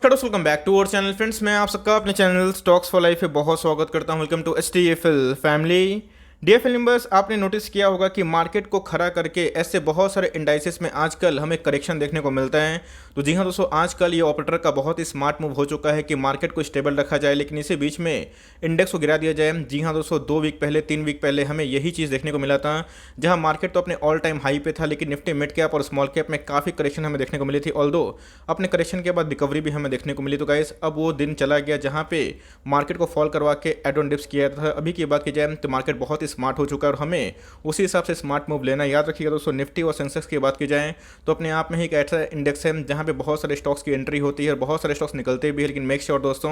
Welcome back to our channel friends. मैं आप सबका अपने चैनल स्टॉक्स फॉर लाइफ पे बहुत स्वागत करता हूं। Welcome to HTFL family. DFL members, आपने नोटिस किया होगा कि मार्केट को खड़ा करके ऐसे बहुत सारे इंडाइसेस में आजकल हमें करेक्शन देखने को मिलता है। तो जी हाँ दोस्तों, आजकल ये ऑपरेटर का बहुत ही स्मार्ट मूव हो चुका है कि मार्केट को स्टेबल रखा जाए, लेकिन इसी बीच में इंडेक्स को गिरा दिया जाए। जी हाँ दोस्तों, 2 वीक पहले 3 वीक पहले हमें यही चीज़ देखने को मिला था, जहाँ मार्केट तो अपने ऑल टाइम हाई पे था, लेकिन निफ्टी मिड कैप और स्मॉल कैप में काफ़ी करेक्शन हमें देखने को मिली थी। ऑल्दो अपने करेक्शन के बाद रिकवरी भी हमें देखने को मिली। तो गाइस, अब वो दिन चला गया जहाँ पे मार्केट को फॉल करवा के एड ऑन डिप्स किया था। अभी की बात की जाए तो मार्केट बहुत ही स्मार्ट हो चुका है और हमें उसी हिसाब से स्मार्ट मूव लेना। याद रखिएगा दोस्तों, निफ्टी और सेंसेक्स की बात की जाए तो अपने आप में ही एक ऐसा इंडेक्स है जहाँ पे बहुत सारे स्टॉक्स की एंट्री होती है और बहुत सारे स्टॉक्स निकलते भी है, लेकिन मेक श्योर दोस्तों,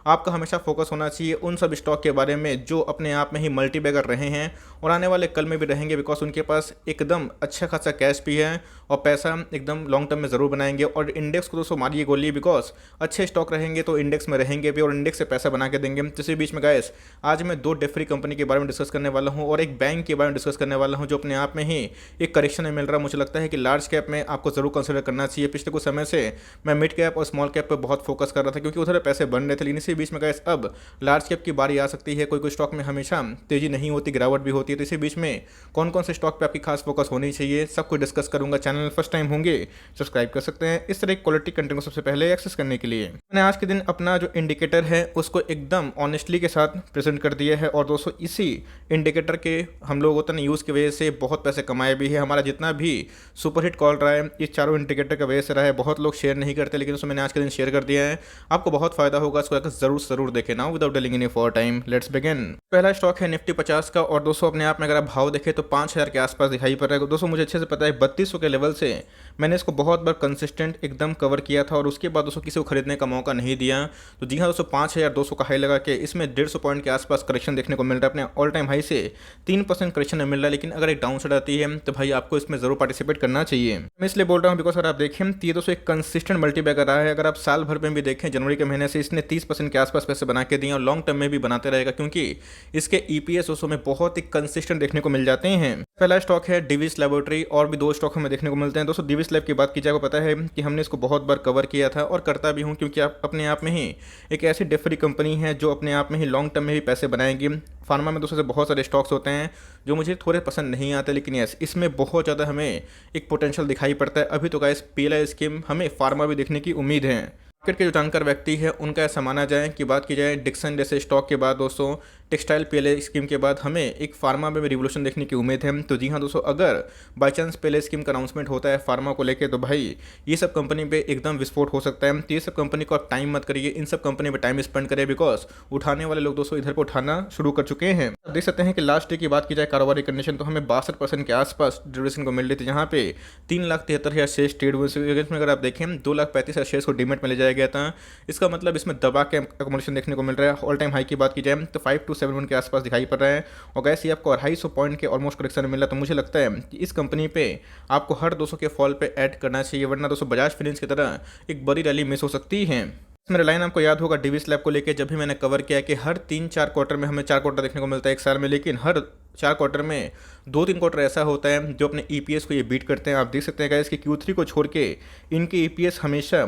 आपका हमेशा फोकस होना चाहिए उन सब स्टॉक के बारे में जो अपने आप में ही मल्टी बैगर रहे हैं और आने वाले कल में भी रहेंगे, बिकॉज उनके पास एकदम अच्छा खासा कैश भी है और पैसा एकदम लॉन्ग टर्म में ज़रूर बनाएंगे। और इंडेक्स को दोस्तों मारिए गोली, बिकॉज अच्छे स्टॉक रहेंगे तो इंडेक्स में रहेंगे भी और इंडेक्स से पैसा बना के देंगे। इसी बीच में गाइस, आज मैं 2 डिफरी कंपनी के बारे में डिस्कस करने वाला हूँ और एक बैंक के बारे में डिस्कस करने वाला हूँ जो अपने आप में ही एक करेक्शन में मिल रहा है। मुझे लगता है कि लार्ज कैप में आपको जरूर कंसिडर करना चाहिए। पिछले कुछ समय से मैं मिड कैप और स्मॉल कैप पर बहुत फोकस कर रहा था क्योंकि उधर पैसे बन रहे थे, लेकिन इसी बीच में गाइस अब लार्ज कैप की बारी आ सकती है। कोई कोई स्टॉक में हमेशा तेजी नहीं होती, गिरावट भी होती है। तो इसी बीच में कौन कौन से स्टॉक पे आपकी खास फोकस होनी चाहिए, सब कुछ डिस्कस करूंगा। चैनल फर्स्ट टाइम होंगे, सब्सक्राइब कर सकते हैं इस तरह क्वालिटी कंटेंट को सबसे पहले एक्सेस करने के लिए। मैंने आज के दिन अपना जो इंडिकेटर है उसको एकदम ऑनेस्टली के साथ प्रेजेंट कर दिया है और दोस्तों इसी इंडिकेटर के हम लोग होता नहीं यूज़ की वजह से बहुत पैसे कमाए भी है। हमारा जितना भी सुपरहिट कॉल रहा है इस चारों इंडिकेटर की वजह से रहा है। बहुत लोग शेयर नहीं करते, लेकिन उसमें मैंने आज के दिन शेयर कर दिया है। आपको बहुत फायदा होगा, इसको जरूर देखें ना। Without dealing any for time, let's begin. पहला स्टॉक है निफ्टी 50 का और दोस्तों अपने आप में अगर आप भाव देखें तो 5000 के आसपास दिखाई पड़ रहा है। दोस्तों मुझे अच्छे से पता है 3200 के लेवल से मैंने इसको बहुत बार कंसिस्टेंट एकदम कवर किया था और उसके बाद दोस्तों किसी को खरीदने का मौका नहीं दिया। तो जी हाँ दोस्तों, 5200 का हाई लगा के इसमें 150 पॉइंट के आसपास करेक्शन देखने को मिल रहा है। अपने ऑल टाइम हाई से 3% करेक्शन मिल रहा है, लेकिन अगर एक डाउन साइड आती है तो भाई आपको इसमें जरूर पार्टिसिपेट करना चाहिए। मैं इसलिए बोल रहा हूँ बिकॉज अगर आप देखें तो ये दोस्तों एक कंसिस्टेंट मल्टीबैगर रहा है। अगर आप साल भर में भी देखें, जनवरी के महीने से इसने 30% के आसपास पैसे बना के दिए और लॉन्ग टर्म में भी बनाते रहेगा क्योंकि इसके ईपीएस दोस्तों में बहुत ही कंसिस्टेंट देखने को मिल जाते हैं। पहला स्टॉक है डिविस लैबोरेटरी और भी 2 स्टॉक हमें देखने को मिलते हैं। दोस्तों डिविस लैब की बात की जाए, पता है कि हमने इसको बहुत बार कवर किया था और करता भी हूँ क्योंकि आप अपने आप में ही एक ऐसी डिफरी कंपनी है जो अपने आप में ही लॉन्ग टर्म में भी पैसे बनाएगी। फार्मा में दोस्तों से बहुत सारे स्टॉक्स होते हैं जो मुझे थोड़े पसंद नहीं आते, लेकिन यस इसमें बहुत ज़्यादा हमें एक पोटेंशियल दिखाई पड़ता है। अभी तो गाइस पीएलआई स्कीम हमें फार्मा भी देखने की उम्मीद है। मार्केट के जो जानकार व्यक्ति है उनका ऐसा माना जाए कि बात की जाए डिक्सन जैसे स्टॉक के बाद दोस्तों टेक्सटाइल पीएलआई स्कीम के बाद हमें एक फार्मा में भी रिवोल्यूशन देखने की उम्मीद है। तो जी हाँ दोस्तों, अगर बाई चांस पीएलआई स्कीम का अनाउंसमेंट होता है फार्मा को लेकर तो भाई ये सब कंपनी पे एकदम विस्फोट हो सकता है। तो ये सब कंपनी को आप टाइम मत करिए, इन सब कंपनी पे टाइम स्पेंड करिए, बिकॉज उठाने वाले लोग दोस्तों इधर को उठाना शुरू कर चुके हैं। आप देख सकते हैं कि लास्ट डे की बात की जाए कारोबारी कंडीशन तो हमें 62% के आसपास ड्यूरेशन को मिल रही थी, जहाँ पे 3,73,000 शेयर ट्रेड हुए। अगर आप देखें 2,35,000 शेयर्स को डीमेट में ले जाया गया था। इसका मतलब इसमें दबा के अकोमोडेशन देखने को मिल रहा है। ऑल टाइम हाई की बात की जाए तो 5271 के आसपास दिखाई पड़ रहा है और गैस ये आपको 250 पॉइंट के ऑलमोस्ट करेक्शन मिला। तो मुझे लगता है कि इस कंपनी पे आपको हर 200 के फॉल पे ऐड करना चाहिए, वरना दोस्तों बजाज फाइनेंस की तरह एक बड़ी रैली मिस हो सकती है। मेरा लाइन आपको याद होगा डिविस लैब को लेकर जब भी मैंने कवर किया कि हर 3-4 क्वार्टर में हमें 4 क्वार्टर देखने को मिलता है एक साल में, लेकिन हर 4 क्वार्टर में 2-3 क्वार्टर ऐसा होता है जो अपने ईपीएस को ये बीट करते हैं। आप देख सकते हैं गाइस कि Q3 को छोड़ के इनके ईपीएस हमेशा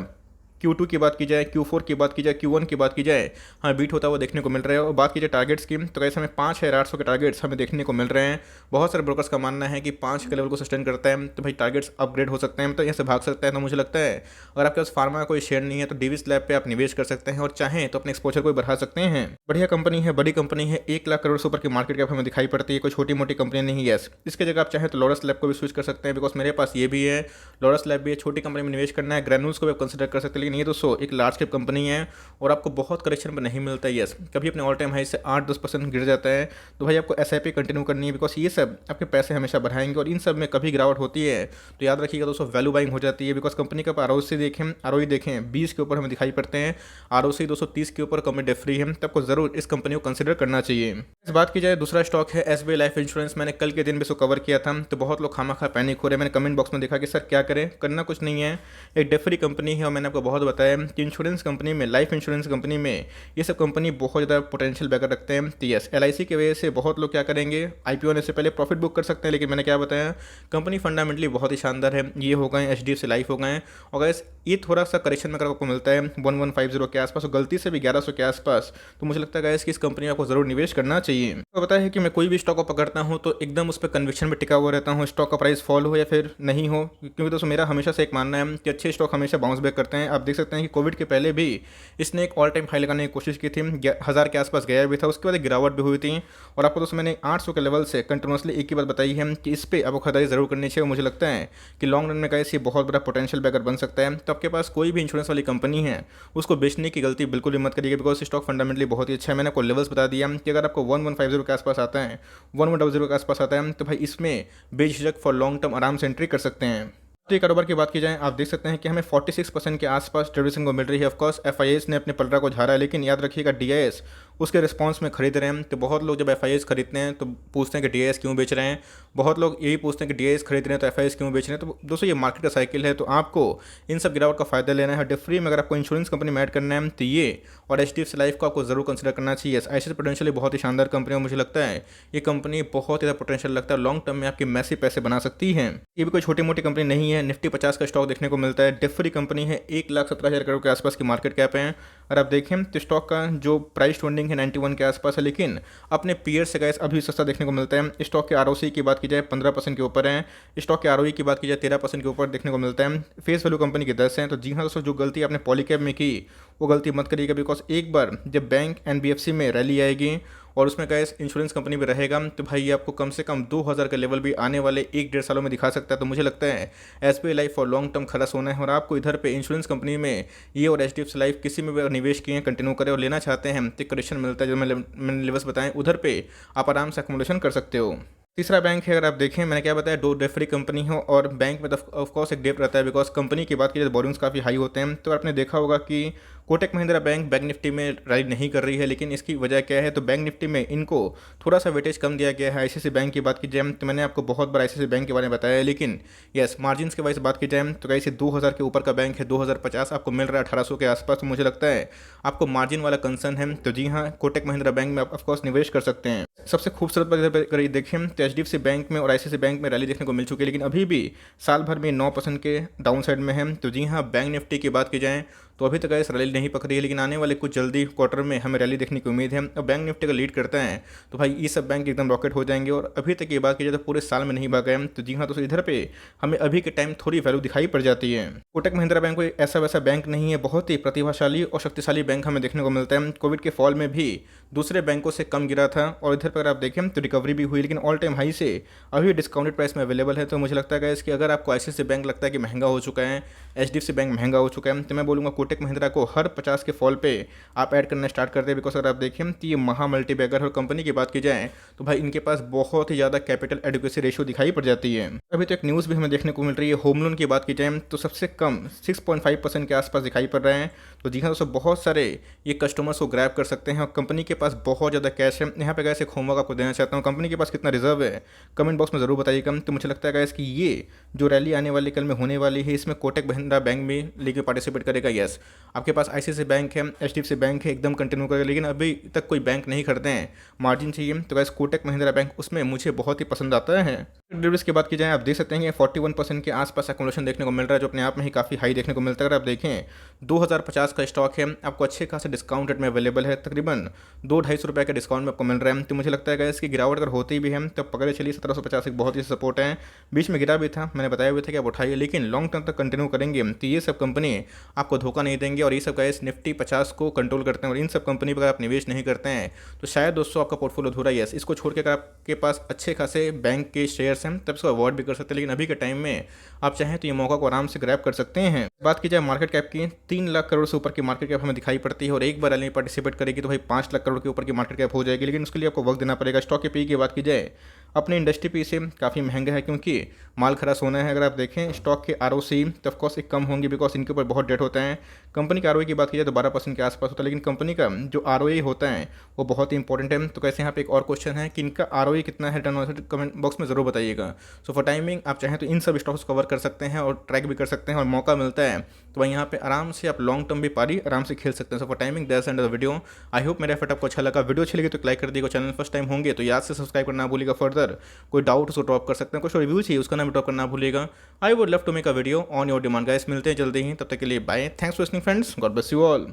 Q2 की बात की जाए, Q4 की बात की जाए, Q1 की बात की जाए, हाँ बीट होता हुआ देखने को मिल रहा है। और बात की जाए टारगेट्स की तो कैसे हमें 5,800 के टारगेट्स हमें देखने को मिल रहे हैं। बहुत सारे ब्रोकर्स का मानना है कि 5 के लेवल को सस्टेन करता है तो भाई टारगेट्स अपग्रेड हो सकते हैं, तो यहाँ से भाग सकता है। तो मुझे लगता है अगर आपके पास फार्मा का कोई शेयर नहीं है तो डिविस लैब पे आप निवेश कर सकते हैं और चाहें तो अपने एक्सपोजर को बढ़ा सकते हैं। बढ़िया कंपनी है, बड़ी कंपनी है, 1 लाख करोड़ से ऊपर की मार्केट कैप हमें दिखाई पड़ती है, कोई छोटी मोटी कंपनी नहीं है। इसके जगह आप चाहें तो लॉरस लैब को भी स्विच कर सकते हैं, बिकॉज मेरे पास ये भी है, लॉरस लैब भी है। छोटी कंपनी में निवेश करना है, ग्रैन्यूल्स को भी आप कंसिडर कर सकते हैं, लेकिन ये दोस्तों एक लार्ज कैप कंपनी है और आपको बहुत करेक्शन पर नहीं मिलता है। यस कभी अपने ऑल टाइम हाई से 8-10% गिर जाता है तो भाई आपको एसआईपी कंटिन्यू करनी है, बिकॉज ये सब आपके पैसे हमेशा बढ़ाएंगे और इन सब में कभी गिरावट होती है तो याद रखिएगा दोस्तों वैल्यू बाइंग हो जाती है। बिकॉज कंपनी का आरओसी देखें 20 के ऊपर हमें दिखाई पड़ते हैं, आरओसी 230 के ऊपर कंपनी डेट फ्री है, तो आपको जरूर इस कंपनी को कंसिडर करना चाहिए। इस बात की जाए दूसरा स्टॉक है एसबीआई लाइफ इंश्योरेंस। मैंने कल के दिन भी इसको कवर किया था तो बहुत लोग खामा खा पैनिक हो रहे हैं। मैंने कमेंट बॉक्स में देखा कि सर क्या करें, करना कुछ नहीं है, एक डेफरी कंपनी है और मैंने आपको बहुत बताया कि इंश्योरेंस कंपनी में, लाइफ इंश्योरेंस कंपनी में ये सब कंपनी बहुत ज़्यादा पोटेंशियल बैकर रखते हैं। तो यस, LIC की वजह से बहुत लोग क्या करेंगे, IPO होने से पहले प्रॉफिट बुक कर सकते हैं, लेकिन मैंने क्या बताया, कंपनी फंडामेंटली बहुत ही शानदार है। ये हो गए HDFC लाइफ हो गए, और गैस ये थोड़ा सा करेक्शन में अगर आपको मिलता है 1150 के आसपास और गलती से भी 1100 के आसपास, तो मुझे लगता है गैस कि इस कंपनी में आपको जरूर निवेश करना चाहिए। तो पता है कि मैं कोई भी स्टॉक को पकड़ता हूँ तो एकदम उस पर कन्विक्शन में टिका हुआ रहता हूँ, स्टॉक का प्राइस फॉल हो या फिर नहीं हो, क्योंकि दोस्तों मेरा हमेशा से एक मानना है कि अच्छे स्टॉक हमेशा बाउंस बैक करते हैं। आप देख सकते हैं कि कोविड के पहले भी इसने एक ऑल टाइम हाई लगाने की कोशिश की थी, 1000 के आसपास गया भी था, उसके बाद गिरावट भी हुई थी। और आपको दोस्तों मैंने 800 के लेवल से कंटिन्यूसली एक ही बात बताई है कि इस पर आपको खरीदारी जरूर करनी चाहिए। मुझे लगता है कि लॉन्ग रन में गैस ये बहुत बड़ा पोटेंशियल बैकर बन सकता है। तो आपके पास कोई भी इंश्योरेंस वाली कंपनी है उसको बेचने की गलती बिल्कुल भी मत करिएगा, बिकॉज स्टॉक फंडामेंटली बहुत ही अच्छा है। मैंने आपको लेवल्स बता दिया कि अगर आपको 1150 के आसपास आता है, 1100 के आसपास आता है, तो भाई इसमें बेझिझक फॉर लॉन्ग टर्म आराम से एंट्री कर सकते हैं। तो कारोबार की बात की जाए, आप देख सकते हैं कि हमें 46% के आसपास ट्रेडिशन को मिल रही है। ऑफकोर्स FIAs ने अपने पलड़ा को झाड़ा है, लेकिन याद रखिएगा DIS उसके रिस्पांस में खरीद रहे हैं। तो बहुत लोग जब FIAs खरीदते हैं तो पूछते हैं कि DIS क्यों बेच रहे हैं, बहुत लोग यही पूछते हैं कि DIS खरीद रहे हैं तो FIAs क्यों बेच रहे हैं। तो दोस्तों ये मार्केट का साइकिल है, तो आपको इन सब गिरावट का फायदा लेना है। डिफ्री में अगर आपको इंश्योरेंस कंपनी में ऐड करना है तो ये और HDFC लाइफ को आपको जरूर कंसिडर करना चाहिए। ICICI पोटेंशियली बहुत ही शानदार कंपनी है, मुझे लगता है ये कंपनी बहुत ज़्यादा पोटेंशियल लगता है, लॉन्ग टर्म में आपके मैसिव पैसे बना सकती है। ये भी कोई छोटी मोटी कंपनी नहीं है, निफ्टी 50 का स्टॉक देखने को मिलता है। डिफ्री कंपनी है, 1,17,000 करोड़ के आसपास की मार्केट कैप है। और आप देखें तो स्टॉक का जो प्राइस ट्रेंडिंग है 91 के आसपास है, लेकिन अपने पीयर से गैस अभी सस्ता देखने को मिलता है। स्टॉक के ROC की बात की जाए 15% के ऊपर है, स्टॉक के ROE की बात की जाए 13% के ऊपर देखने को मिलता है। फेस वैल्यू कंपनी के 10 हैं। तो जी हाँ दोस्तों, जो गलती आपने पॉलीकैब में की वो गलती मत करिएगा, बिकॉज एक बार जब बैंक NBFC में रैली आएगी और उसमें गैस इंश्योरेंस कंपनी भी रहेगा, तो भाई ये आपको कम से कम 2000 का लेवल भी आने वाले 1-1.5 सालों में दिखा सकता है। तो मुझे लगता है SBI life for long term खरा सोना है, और आपको इधर पे इंश्योरेंस कंपनी में ये और HDFC लाइफ किसी में भी निवेश किए कंटिन्यू करें और लेना चाहते हैं तो करेक्शन मिलता है, जो मैंने लेवल्स बताएं उधर पे आप आराम से अकोमोडेशन कर सकते हो। तीसरा बैंक है, अगर आप देखें मैंने क्या बताया, दो डेफ्री कंपनी हो और बैंक में ऑफकोर्स एक डेप रहता है, बिकॉज कंपनी की बात की जाए बोरिंग्स काफ़ी हाई होते हैं। तो आपने देखा होगा कि कोटक महिंद्रा बैंक निफ्टी में रैली नहीं कर रही है, लेकिन इसकी वजह क्या है, तो बैंक निफ्टी में इनको थोड़ा सा वेटेज कम दिया गया है। ICICI बैंक की बात की जाए तो मैंने आपको बहुत बार ICICI बैंक के बारे में बताया है, लेकिन यस मार्जिन के वाइज बात की जाए तो कैसे 2000 के ऊपर का बैंक है, 2050 आपको मिल रहा है 1800 के आसपास। तो मुझे लगता है आपको मार्जिन वाला कंसर्न है, तो जी हाँ कोटक महिंद्रा बैंक में आप ऑफकोर्स निवेश कर सकते हैं। सबसे खूबसूरत बात अगर देखें तो HDFC बैंक में और ICICI बैंक में रैली देखने को मिल चुकी है, लेकिन अभी भी साल भर में 9% के डाउन साइड में है। तो जी हाँ बैंक निफ्टी की बात की जाए तो अभी तक ऐसे रैली नहीं पकड़ी है, लेकिन आने वाले कुछ जल्दी क्वार्टर में हमें रैली देखने की उम्मीद है। और बैंक निफ्टी का लीड करता है तो भाई ये सब बैंक एकदम रॉकेट हो जाएंगे। और अभी तक ये बात की जाए तो पूरे साल में नहीं भागा है। तो जी हाँ तो इधर पे हमें अभी के टाइम थोड़ी वैल्यू दिखाई पड़ जाती है। कोटक महिंद्रा बैंक कोई ऐसा वैसा बैंक नहीं है, बहुत ही प्रतिभाशाली और शक्तिशाली बैंक हमें देखने को मिलता है। कोविड के फॉल में भी दूसरे बैंकों से कम गिरा था, और इधर पर आप देखें तो रिकवरी भी हुई, लेकिन ऑल टाइम हाई से अभी डिस्काउंटेड प्राइस में अवेलेबल है। तो मुझे लगता है कि अगर आपको ICICI बैंक लगता है कि महंगा हो चुका है, HDFC बैंक महंगा हो चुका है, तो मैं बोलूँगा कोटक महिंद्रा को हर 50 के फॉल पे आप ऐड करना स्टार्ट कर दें। बिकॉज अगर आप देखें तो ये महा मल्टी बैगर और कंपनी की बात की जाए तो भाई इनके पास बहुत ही ज़्यादा कैपिटल एडिक्वेसी रेशियो दिखाई पड़ जाती है। अभी तो एक न्यूज़ भी हमें देखने को मिल रही है, होम लोन की बात की जाए तो सबसे कम 6.5% के आसपास दिखाई पड़ रहे हैं। तो जी हाँ दोस्तों, बहुत सारे ये कस्टमर्स को ग्रैब कर सकते हैं, और कंपनी के पास बहुत ज़्यादा कैश है। यहाँ पे गैस एक होमवर्क आपको देना चाहता हूँ, कंपनी के पास कितना रिजर्व है कमेंट बॉक्स में ज़रूर बताइएगा। तो मुझे लगता है गैस कि ये जो रैली आने वाली कल में होने वाली है, इसमें कोटक महिंद्रा बैंक भी लेके पार्टिसिपेट करेगा। यस, आपके पास ICICI बैंक है, HDFC बैंक है, एकदम कंटिन्यू करेगा, लेकिन अभी तक कोई बैंक नहीं खरीदे हैं, मार्जिन चाहिए। तो गैस कोटक महिंद्रा बैंक उसमें मुझे बहुत ही पसंद आता है। डिविडेंड्स की बात की जाए आप देख सकते हैं कि 41% के आसपास एक्युमुलेशन देखने को मिल रहा है, जो अपने आप में ही काफ़ी हाई देखने को मिलता है। अगर आप देखें 2050 का स्टॉक है, आपको अच्छे खासे डिस्काउंट रेट में अवेलेबल है, तकरीबन 2-250 रुपये के डिस्काउंट में आपको मिल रहा है। तो मुझे लगता है कि इसकी गिरावट अगर होती भी है तो पकड़े चलिए 1750 एक बहुत ही सपोर्ट है। बीच में गिरा भी था, मैंने बताया हुआ था कि आप उठाइए, लेकिन लॉन्ग टर्म तक कंटिन्यू करेंगे तो ये सब कंपनी आपको धोखा नहीं देंगे, और ये सब गैस निफ्टी 50 को कंट्रोल करते हैं। और इन सब कंपनी पर अगर आप निवेश नहीं करते हैं तो शायद दोस्तों आपका पोर्टफोलियो अधूरा ही है। इसको छोड़ के अगर आपके पास अच्छे खासे बैंक के शेयर्स हैं तब इसको अवॉइड भी कर सकते हैं, लेकिन अभी के टाइम में आप चाहें तो ये मौका को आराम से ग्रैब कर सकते हैं। बात की जाए मार्केट कैप की, 3 लाख करोड़ से ऊपर की मार्केट कैप हमें दिखाई पड़ती है, और एक बार रैली में पार्टिसिपेट करेगी तो भाई 5 लाख करोड़ के ऊपर की मार्केट कैप हो जाएगी, लेकिन उसके लिए आपको वक्त देना पड़ेगा। स्टॉक के पी की बात की जाए अपनी इंडस्ट्री पे इसे काफ़ी महंगा है, क्योंकि माल खरा सोना है। अगर आप देखें स्टॉक के ROC तो ऑफकोर्स एक कम होंगी, बिकॉज इनके ऊपर बहुत डेट होता है। कंपनी के ROE की बात की जाए तो 12% के आसपास होता है, लेकिन कंपनी का जो ROE होता है वो बहुत ही इंपॉर्टेंट है। तो कैसे यहाँ पे एक और क्वेश्चन है कि इनका ROE कितना है, return on asset, comment box में ज़रूर बताइएगा। सो फॉर टाइमिंग आप चाहें तो इन सब स्टॉक्स कवर कर सकते हैं और ट्रैक भी कर सकते हैं, और मौका मिलता है तो वहीं यहाँ पे आराम से आप लॉन्ग टर्म भी पारी आराम से खेल सकते हैं। So for timing that's and the video. I hope मेरा एफर्ट आपको अच्छा लगा। वीडियो अच्छी लगी तो लाइक कर दीजिएगा, चैनल फर्स्ट टाइम होंगे तो याद से सब्सक्राइब करना भूलिएगा। फर्दर कोई डाउट उसको ड्रॉप कर सकते हैं, कुछ रिव्यू चाहिए उसका नाम ड्रॉप करना भूलिएगा। I would love to make a video on your demand guys. मिलते हैं जल्दी ही, तब तक के लिए bye. Thanks for listening friends, God bless you all.